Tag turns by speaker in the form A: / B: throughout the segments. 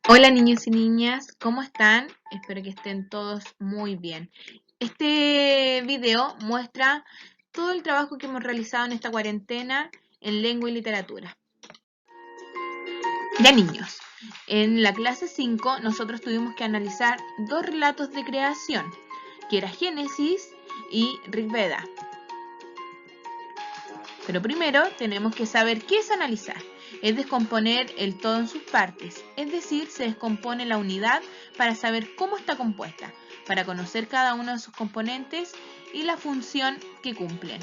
A: Hola niños y niñas, ¿cómo están? Espero que estén todos muy bien. Este video muestra todo el trabajo que hemos realizado en esta cuarentena en lengua y literatura. Ya niños, en la clase 5 nosotros tuvimos que analizar dos relatos de creación, que era Génesis y Rig Veda. Pero primero tenemos que saber qué es analizar. Es descomponer el todo en sus partes, es decir, se descompone la unidad para saber cómo está compuesta, para conocer cada uno de sus componentes y la función que cumplen.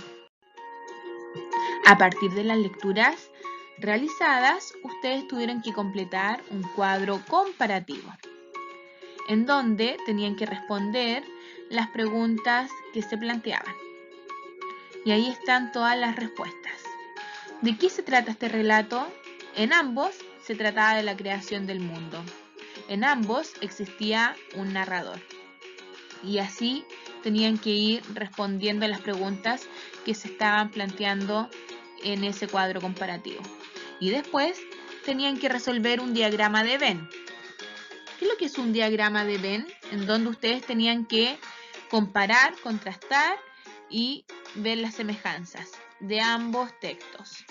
A: A partir de las lecturas realizadas, ustedes tuvieron que completar un cuadro comparativo, en donde tenían que responder las preguntas que se planteaban. Y ahí están todas las respuestas. ¿De qué se trata este relato? En ambos se trataba de la creación del mundo. En ambos existía un narrador. Y así tenían que ir respondiendo a las preguntas que se estaban planteando en ese cuadro comparativo. Y después tenían que resolver un diagrama de Venn. ¿Qué es lo que es un diagrama de Venn? En donde ustedes tenían que comparar, contrastar y ver las semejanzas de ambos textos.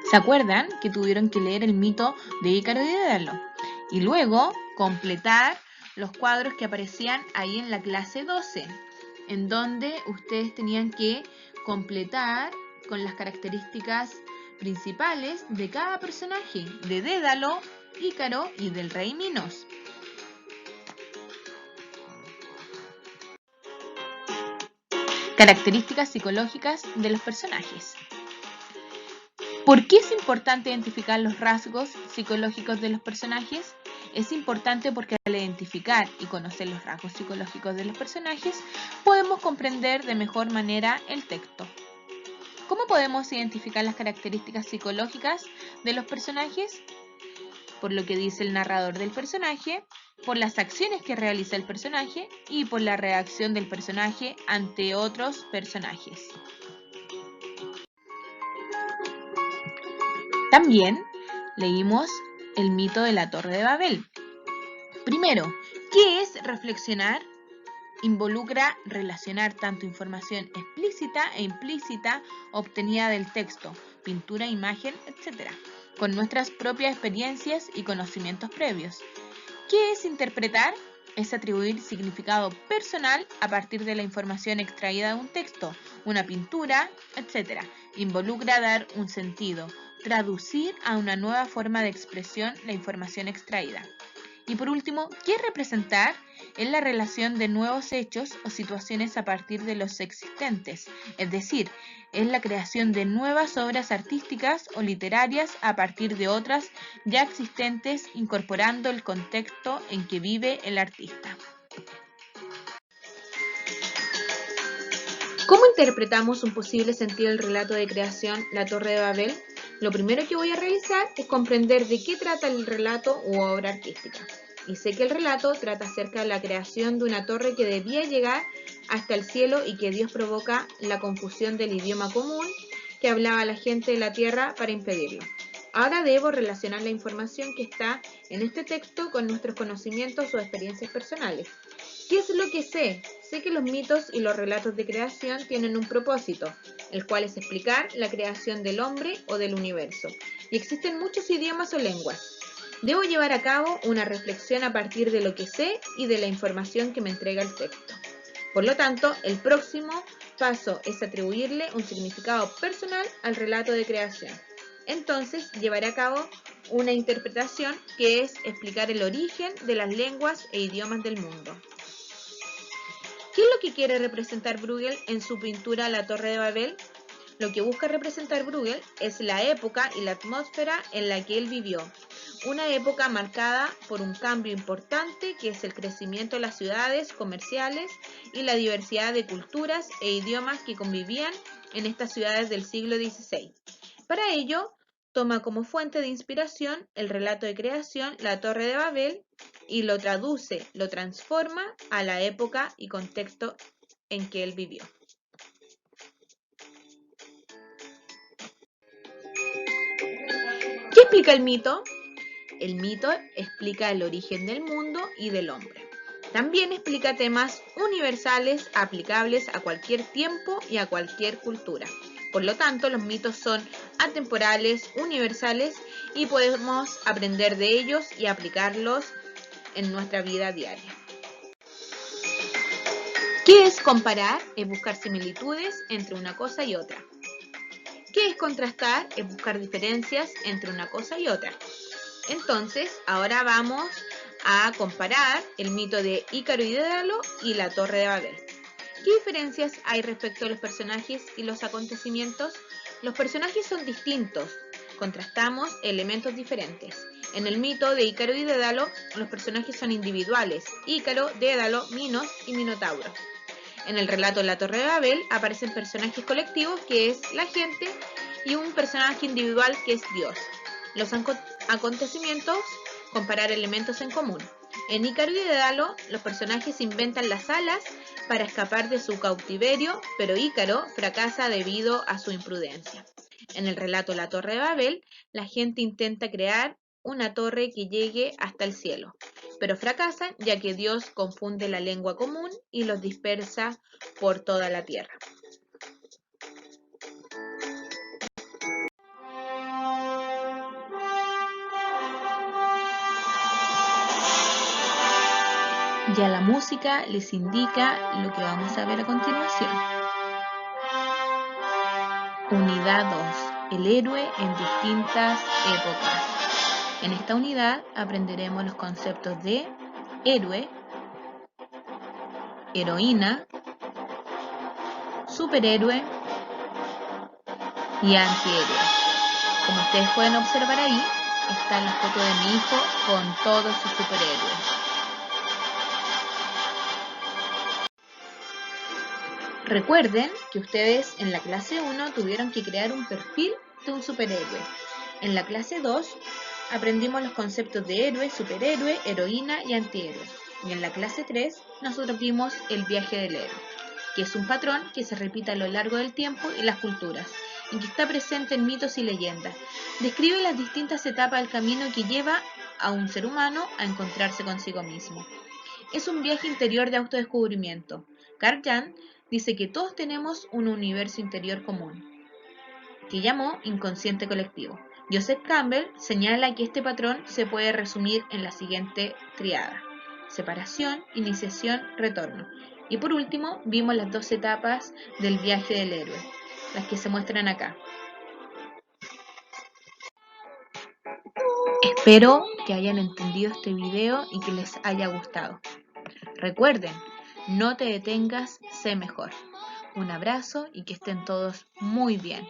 A: ¿Se acuerdan que tuvieron que leer el mito de Ícaro y Dédalo? Y luego completar los cuadros que aparecían ahí en la clase 12, en donde ustedes tenían que completar con las características principales de cada personaje, de Dédalo, Ícaro y del rey Minos. Características psicológicas de los personajes. ¿Por qué es importante identificar los rasgos psicológicos de los personajes? Es importante porque al identificar y conocer los rasgos psicológicos de los personajes, podemos comprender de mejor manera el texto. ¿Cómo podemos identificar las características psicológicas de los personajes? Por lo que dice el narrador del personaje, por las acciones que realiza el personaje y por la reacción del personaje ante otros personajes. También leímos el mito de la Torre de Babel. Primero, ¿qué es reflexionar? Involucra relacionar tanto información explícita e implícita obtenida del texto, pintura, imagen, etc., con nuestras propias experiencias y conocimientos previos. ¿Qué es interpretar? Es atribuir significado personal a partir de la información extraída de un texto, una pintura, etc. Involucra dar un sentido, traducir a una nueva forma de expresión la información extraída. Y por último, ¿qué es representar? Es la relación de nuevos hechos o situaciones a partir de los existentes, es decir, es la creación de nuevas obras artísticas o literarias a partir de otras ya existentes, incorporando el contexto en que vive el artista. ¿Cómo interpretamos un posible sentido del relato de creación La Torre de Babel? Lo primero que voy a realizar es comprender de qué trata el relato u obra artística. Y sé que el relato trata acerca de la creación de una torre que debía llegar hasta el cielo y que Dios provoca la confusión del idioma común que hablaba la gente de la tierra para impedirlo. Ahora debo relacionar la información que está en este texto con nuestros conocimientos o experiencias personales. ¿Qué es lo que sé? Sé que los mitos y los relatos de creación tienen un propósito, el cual es explicar la creación del hombre o del universo. Y existen muchos idiomas o lenguas. Debo llevar a cabo una reflexión a partir de lo que sé y de la información que me entrega el texto. Por lo tanto, el próximo paso es atribuirle un significado personal al relato de creación. Entonces, llevaré a cabo una interpretación que es explicar el origen de las lenguas e idiomas del mundo. ¿Qué es lo que quiere representar Bruegel en su pintura La Torre de Babel? Lo que busca representar Bruegel es la época y la atmósfera en la que él vivió. Una época marcada por un cambio importante que es el crecimiento de las ciudades comerciales y la diversidad de culturas e idiomas que convivían en estas ciudades del siglo XVI. Para ello, toma como fuente de inspiración el relato de creación La Torre de Babel y lo traduce, lo transforma a la época y contexto en que él vivió. explica el mito? El mito explica el origen del mundo y del hombre. También explica temas universales aplicables a cualquier tiempo y a cualquier cultura. Por lo tanto, los mitos son atemporales, universales y podemos aprender de ellos y aplicarlos en nuestra vida diaria. ¿Qué es comparar? Es buscar similitudes entre una cosa y otra. ¿Qué es contrastar? Es buscar diferencias entre una cosa y otra. Entonces, ahora vamos a comparar el mito de Ícaro y Dédalo y la Torre de Babel. ¿Qué diferencias hay respecto a los personajes y los acontecimientos? Los personajes son distintos, contrastamos elementos diferentes. En el mito de Ícaro y Dédalo, los personajes son individuales: Ícaro, Dédalo, Minos y Minotauro. En el relato de la Torre de Babel aparecen personajes colectivos, que es la gente, y un personaje individual, que es Dios. Los acontecimientos, comparar elementos en común. En Ícaro y Dédalo, los personajes inventan las alas para escapar de su cautiverio, pero Ícaro fracasa debido a su imprudencia. En el relato de la Torre de Babel, la gente intenta crear una torre que llegue hasta el cielo, pero fracasan ya que Dios confunde la lengua común y los dispersa por toda la tierra. Ya la música les indica lo que vamos a ver a continuación. Unidad 2. El héroe en distintas épocas. En esta unidad aprenderemos los conceptos de héroe, heroína, superhéroe y antihéroe. Como ustedes pueden observar ahí, está la foto de mi hijo con todos sus superhéroes. Recuerden que ustedes en la clase 1 tuvieron que crear un perfil de un superhéroe. En la clase 2 aprendimos los conceptos de héroe, superhéroe, heroína y antihéroe. Y en la clase 3 nosotros vimos el viaje del héroe, que es un patrón que se repite a lo largo del tiempo y las culturas, y que está presente en mitos y leyendas. Describe las distintas etapas del camino que lleva a un ser humano a encontrarse consigo mismo. Es un viaje interior de autodescubrimiento. Carl Jung dice que todos tenemos un universo interior común, que llamó inconsciente colectivo. Joseph Campbell señala que este patrón se puede resumir en la siguiente triada: separación, iniciación, retorno. Y por último, vimos las dos etapas del viaje del héroe, las que se muestran acá. Espero que hayan entendido este video y que les haya gustado. Recuerden, no te detengas, sé mejor. Un abrazo y que estén todos muy bien.